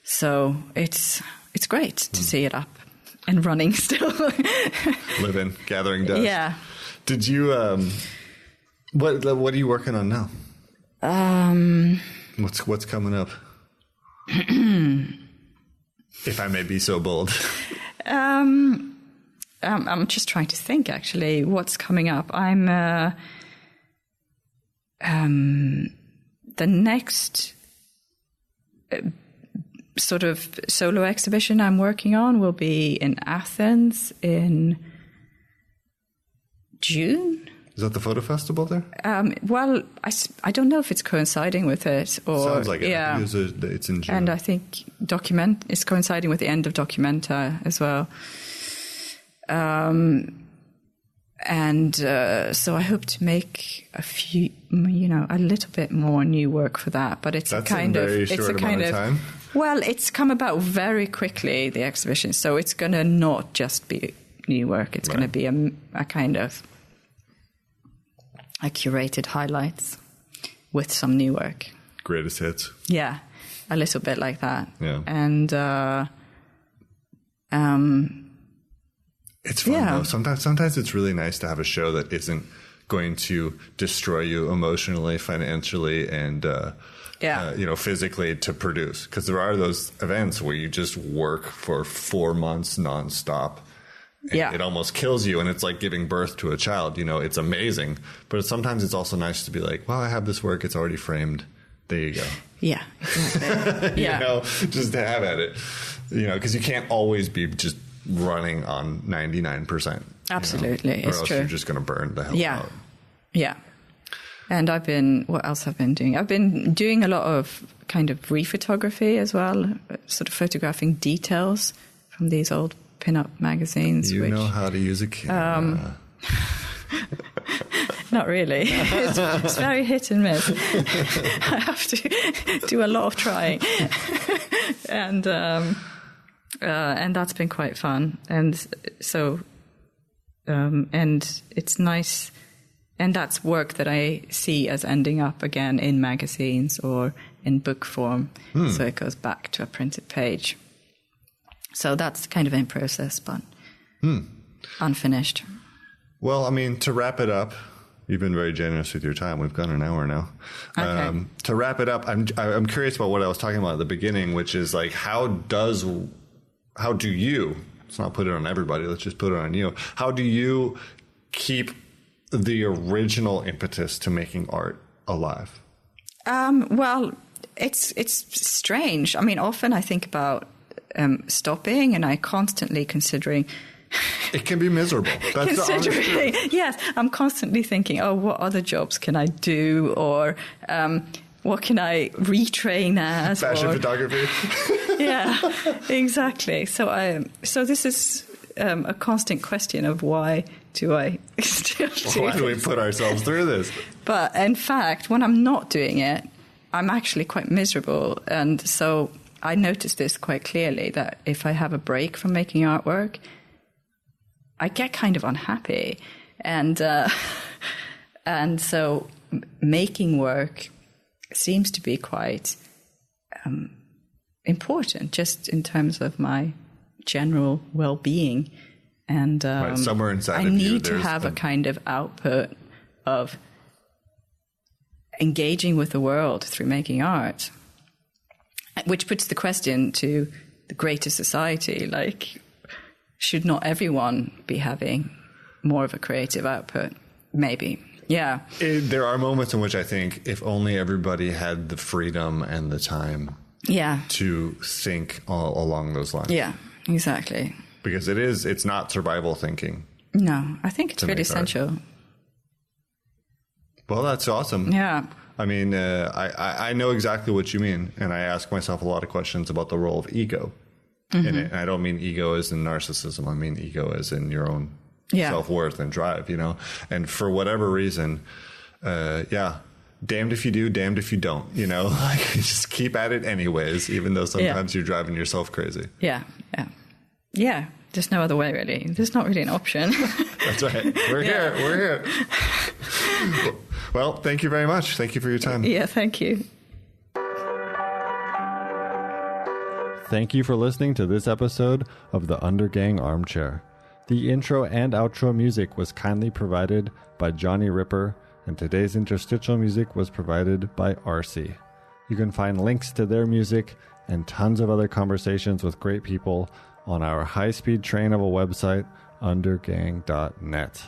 So it's great to see it up and running still. Living, gathering dust. Yeah. Did you? What are you working on now? What's coming up? If I may be so bold. I'm just trying to think, actually, what's coming up. I'm the next sort of solo exhibition I'm working on will be in Athens in June. Is that the photo festival there? Well, I don't know if it's coinciding with it or sounds like it. Yeah, it's in June, and I think it's coinciding with the end of Documenta as well. So I hope to make a little bit more new work for that. But it's That's a kind of time. Well, it's come about very quickly, the exhibition. So it's going to not just be new work. It's going to be a kind of a curated highlights with some new work. Greatest hits. Yeah, a little bit like that. Yeah. And it's fun though. Sometimes it's really nice to have a show that isn't going to destroy you emotionally, financially, and physically to produce. Because there are those events where you just work for 4 months nonstop. And it almost kills you, and it's like giving birth to a child. It's amazing, but sometimes it's also nice to be like, well, I have this work, it's already framed. There you go. Yeah, exactly. Yeah. Just to have at it. Because you can't always be just running on 99%. Absolutely, or it's else true. You're just going to burn the hell out. Yeah. And what else have I been doing? I've been doing a lot of kind of rephotography as well, sort of photographing details from these old pin-up magazines. You know how to use a camera. Not really. It's very hit and miss. I have to do a lot of trying. And that's been quite fun. And so, and it's nice. And that's work that I see as ending up again in magazines or in book form. So it goes back to a printed page. So that's kind of in process, but unfinished. Well, I mean, to wrap it up, you've been very generous with your time. We've gone an hour now. Okay. To wrap it up, I'm curious about what I was talking about at the beginning, which is like, how do you, let's not put it on everybody, let's just put it on you. How do you keep the original impetus to making art alive? Well, it's strange. I mean, often I think about stopping, and I constantly considering. It can be miserable. That's the honest truth. Yes, I'm constantly thinking, what other jobs can I do, or what can I retrain as? Fashion photography. Yeah, exactly. So this is a constant question of why do I still do Why do we put ourselves through this? But in fact, when I'm not doing it, I'm actually quite miserable, and so I noticed this quite clearly, that if I have a break from making artwork, I get kind of unhappy. And so making work seems to be quite important, just in terms of my general well-being. And right, somewhere inside I of you, need to have a kind of output of engaging with the world through making art, which puts the question to the greater society, like, should not everyone be having more of a creative output? Maybe. Yeah. There are moments in which I think if only everybody had the freedom and the time to think along those lines. Yeah, exactly. Because it's not survival thinking. No, I think it's really essential. Well, that's awesome. Yeah. I mean, I know exactly what you mean, and I ask myself a lot of questions about the role of ego in it. And I don't mean ego as in narcissism. I mean ego as in your own self-worth and drive, you know? And for whatever reason, damned if you do, damned if you don't, you know? Like, just keep at it anyways, even though sometimes you're driving yourself crazy. Yeah, yeah. Yeah, there's no other way, really. There's not really an option. That's right. We're here. Well, thank you very much. Thank you for your time. Yeah, thank you. Thank you for listening to this episode of the Undergang Armchair. The intro and outro music was kindly provided by Johnny Ripper, and today's interstitial music was provided by RC. You can find links to their music and tons of other conversations with great people on our high-speed train of a website, undergang.net.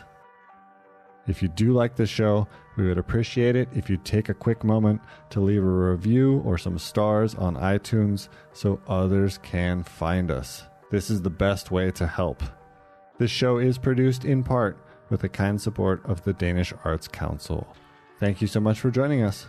If you do like the show, we would appreciate it if you'd take a quick moment to leave a review or some stars on iTunes so others can find us. This is the best way to help. This show is produced in part with the kind support of the Danish Arts Council. Thank you so much for joining us.